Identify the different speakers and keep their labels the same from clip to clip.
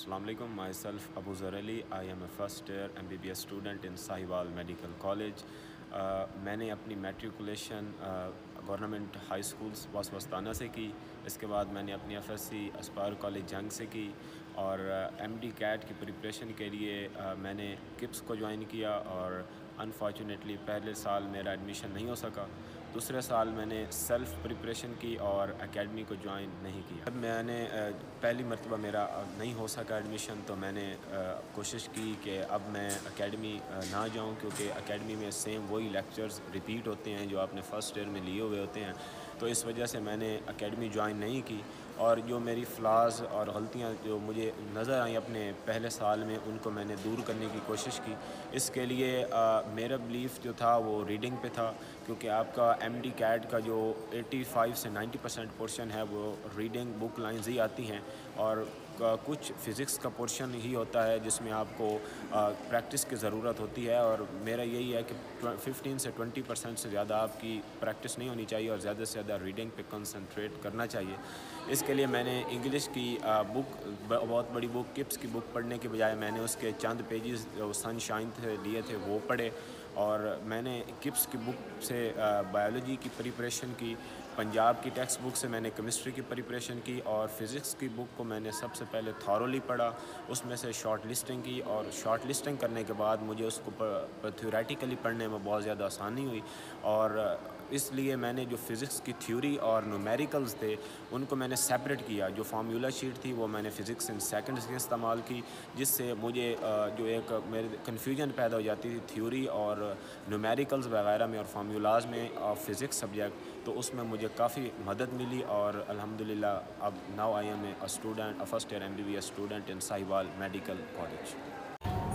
Speaker 1: Assalamu alaikum. Myself Abu Zar Ali. I am a first year MBBS student in Sahiwal Medical College. मैंने अपनी matriculation government high schools वास्ताना से की। इसके बाद मैंने अपनी एफएससी अस्पार कॉलेज जंग से की और एमडी कैट की प्रिपरेशन के लिए मैंने किप्स को ज्वाइन किया और अनफॉर्चुनेटली पहले साल मेरा एडमिशन नहीं हो सका। दूसरे साल मैंने सेल्फ़ प्रिपरेशन की और एकेडमी को ज्वाइन नहीं किया। जब मैंने पहली मरतबा मेरा नहीं हो सका एडमिशन तो मैंने कोशिश की कि अब मैं एकेडमी ना जाऊं, क्योंकि एकेडमी में सेम वही लेक्चर्स रिपीट होते हैं जो आपने फ़र्स्ट ईयर में लिए हुए होते हैं। तो इस वजह से मैंने एकेडमी ज्वाइन नहीं की और जो मेरी फ़्लाज़ और गलतियाँ जो मुझे नज़र आई अपने पहले साल में, उनको मैंने दूर करने की कोशिश की। इसके लिए मेरा बिलीफ जो था वो रीडिंग पे था, क्योंकि आपका एमडी कैट का जो 85 से 90% पोर्शन है वो रीडिंग बुक लाइन्स ही आती हैं और कुछ फ़िज़िक्स का पोर्शन ही होता है जिसमें आपको प्रैक्टिस की ज़रूरत होती है। और मेरा यही है कि 15 से 20% से ज़्यादा आपकी प्रैक्टिस नहीं होनी चाहिए और ज़्यादा से ज़्यादा रीडिंग पे कंसंट्रेट करना चाहिए। इसके लिए मैंने इंग्लिश की बुक, बहुत बड़ी बुक किप्स की बुक पढ़ने के बजाय मैंने उसके चंद पेजेस जो सनशाइन थे लिए थे वो पढ़े। और मैंने किप्स की बुक से बायोलॉजी की प्रिपरेशन की, पंजाब की टेक्स्ट बुक से मैंने केमिस्ट्री की प्रिपरेशन की और फ़िज़िक्स की बुक को मैंने सबसे पहले थॉरोली पढ़ा, उसमें से शॉर्ट लिस्टिंग की और शॉर्ट लिस्टिंग करने के बाद मुझे उसको थ्योरेटिकली पढ़ने में बहुत ज़्यादा आसानी हुई। और इसलिए मैंने जो फ़िज़िक्स की थ्योरी और न्यूमेरिकल्स थे उनको मैंने सेपरेट किया। जो फार्मूला शीट थी वो मैंने फ़िज़िक्स इन सेकंड्स के इस्तेमाल की, जिससे मुझे जो एक मेरे कन्फ्यूजन पैदा हो जाती थी थ्योरी और न्यूमेरिकल्स वगैरह में और फार्मूलाज में फ़िज़िक्स सब्जेक्ट, तो उसमें मुझे काफ़ी मदद मिली। और अल्हम्दुलिल्लाह अब now I am a student, first year MBBS student in Sahiwal medical college.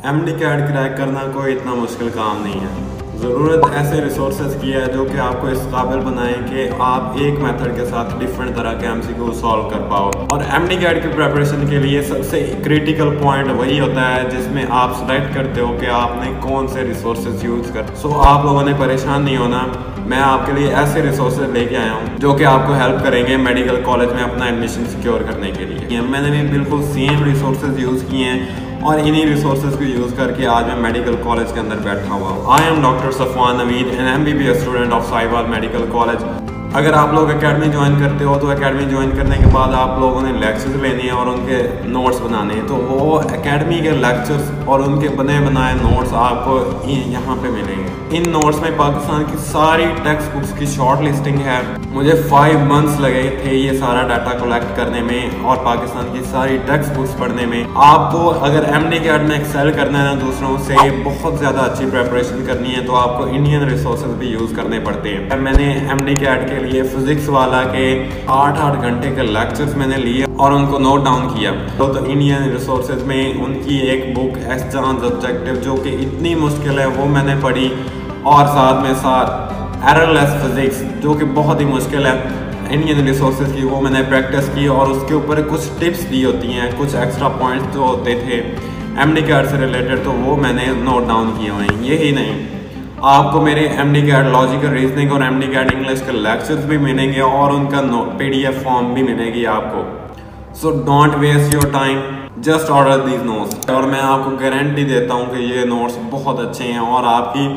Speaker 2: MDCAT crack करना कोई इतना मुश्किल काम नहीं है। ज़रूरत ऐसे रिसोर्सेज की है जो कि आपको इस काबिल बनाएं कि आप एक मेथड के साथ डिफरेंट तरह के एमसीक्यू सॉल्व कर पाओ। और एमडी कैट की प्रिपरेशन के लिए सबसे क्रिटिकल पॉइंट वही होता है जिसमें आप सेलेक्ट करते हो कि आपने कौन से रिसोर्सेज यूज़ कर। सो आप लोगों ने परेशान नहीं होना, मैं आपके लिए ऐसे रिसोर्सेज लेके आया हूँ जो कि आपको हेल्प करेंगे मेडिकल कॉलेज में अपना एडमिशन सिक्योर करने के लिए। मैंने भी बिल्कुल सेम रिसोर्सेज यूज़ किए हैं और इन्हीं रिसोर्सेज को यूज़ करके आज मैं मेडिकल कॉलेज के अंदर बैठा हुआ हूँ। I am doctor Safwan Naveed, an MBBS student of Sahiwal medical college. अगर आप लोग एकेडमी ज्वाइन करते हो तो एकेडमी ज्वाइन करने के बाद आप लोगों ने लेक्चर्स लेने हैं और उनके नोट्स बनाने हैं। तो वो एकेडमी के लेक्चर्स और उनके बने बनाए नोट्स आपको यहाँ पे मिलेंगे। इन नोट्स में पाकिस्तान की सारी टेक्स्ट बुक्स की शॉर्ट लिस्टिंग है। मुझे 5 मंथ्स लगे थे ये सारा डाटा कलेक्ट करने में और पाकिस्तान की सारी टेक्स्ट बुक्स पढ़ने में। आपको अगर एमडी कैट में एक्सेल करना है ना दूसरों से बहुत ज़्यादा अच्छी प्रिपरेशन करनी है तो आपको इंडियन रिसोर्सेज भी यूज़ करने पड़ते हैं। मैंने एमडी कैट के लिए फिजिक्स वाला के 8-8 घंटे के लेक्चर्स मैंने लिए और उनको नोट डाउन किया। तो इंडियन रिसोर्सेज में उनकी एक बुक एस्चांस ऑब्जेक्टिव जो कि इतनी मुश्किल है वो मैंने पढ़ी और साथ में साथ एररलेस फिजिक्स जो कि बहुत ही मुश्किल है इंडियन रिसोर्सेज की, वो मैंने प्रैक्टिस की और उसके ऊपर कुछ टिप्स दी होती हैं, कुछ एक्स्ट्रा पॉइंट्स जो होते थे एमडी कैट से रिलेटेड तो वो मैंने नोट डाउन किए हुए हैं। यही नहीं, आपको मेरे एमडी कैट लॉजिकल रीजनिंग और एमडी कैट इंग्लिश के लेक्चर्स भी मिलेंगे और उनका PDF फॉर्म भी मिलेगी आपको। So don't waste your time, just order these notes. और मैं आपको गारंटी देता हूँ कि ये नोट्स बहुत अच्छे हैं और आपकी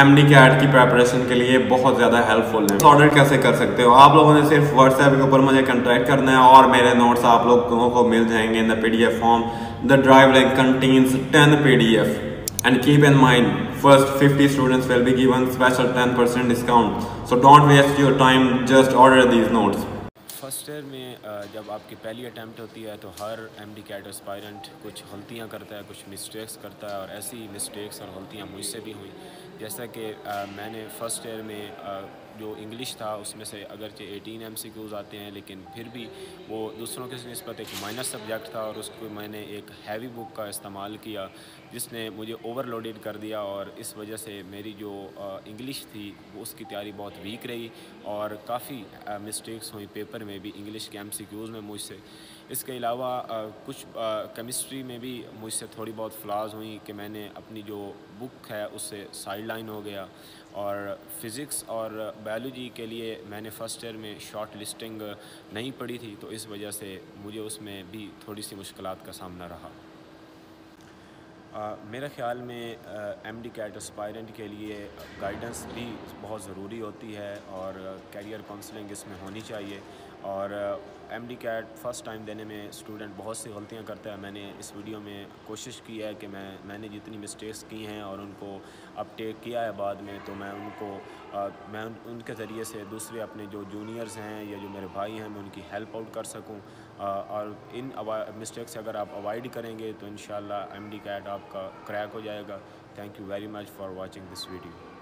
Speaker 2: एमडी कैट की प्रिपरेशन के लिए बहुत ज़्यादा हेल्पफुल है। ऑर्डर कैसे कर सकते हो? आप लोगों ने सिर्फ व्हाट्सएप के ऊपर मुझे कॉन्टैक्ट करना है और मेरे नोट्स आप लोगों को मिल जाएंगे in the PDF form. The drive link contains 10 PDF and keep in mind first 50 students will be given special 10% discount, so don't waste your time, just order these notes.
Speaker 1: First year में जब आपकी पहली attempt होती है तो हर MD cat aspirant कुछ गलतियां करता है, कुछ मिस्टेक्स करता है और ऐसी मिस्टेक्स और गलतियां मुझसे भी हुई। जैसा कि मैंने फ़र्स्ट ईयर में जो इंग्लिश था उसमें से अगरचे 18 MCQs आते हैं, लेकिन फिर भी वो दूसरों के निस्बत एक माइनर सब्जेक्ट था और उसको मैंने एक हैवी बुक का इस्तेमाल किया जिसने मुझे ओवरलोडेड कर दिया और इस वजह से मेरी जो इंग्लिश थी वो उसकी तैयारी बहुत वीक रही और काफ़ी मिस्टेक्स हुई पेपर में भी इंग्लिश के MCQs में मुझसे। اس کے علاوہ کچھ کیمسٹری میں بھی مجھ سے تھوڑی بہت فلاز ہوئیں کہ میں نے اپنی جو بک ہے اس سے سائڈ لائن ہو گیا، اور فزکس اور بایولوجی کے لیے میں نے فرسٹ ایئر میں شارٹ لسٹنگ نہیں پڑھی تھی، تو اس وجہ سے مجھے اس میں بھی تھوڑی سی مشکلات کا سامنا رہا۔ میرے خیال میں ایم ڈی کیٹ اسپائرنٹ کے لیے گائیڈنس بھی بہت ضروری ہوتی ہے، اور کیریئر کاؤنسلنگ اس میں ہونی چاہیے، اور MDCAT first time دینے میں اسٹوڈنٹ بہت سی غلطیاں کرتا ہے۔ میں نے اس ویڈیو میں کوشش کی ہے کہ میں نے جتنی مسٹیکس کی ہیں اور ان کو اپ ٹیک کیا ہے بعد میں، تو میں ان کے ذریعے سے دوسرے اپنے جو جونیئرز ہیں یا جو میرے بھائی ہیں میں ان کی ہیلپ آؤٹ کر سکوں، اور ان مسٹیک سے اگر آپ اوائڈ کریں گے تو انشاءاللہ ایم ڈی کیٹ آپ کا کریک ہو جائے گا۔ Thank you very much for watching this video.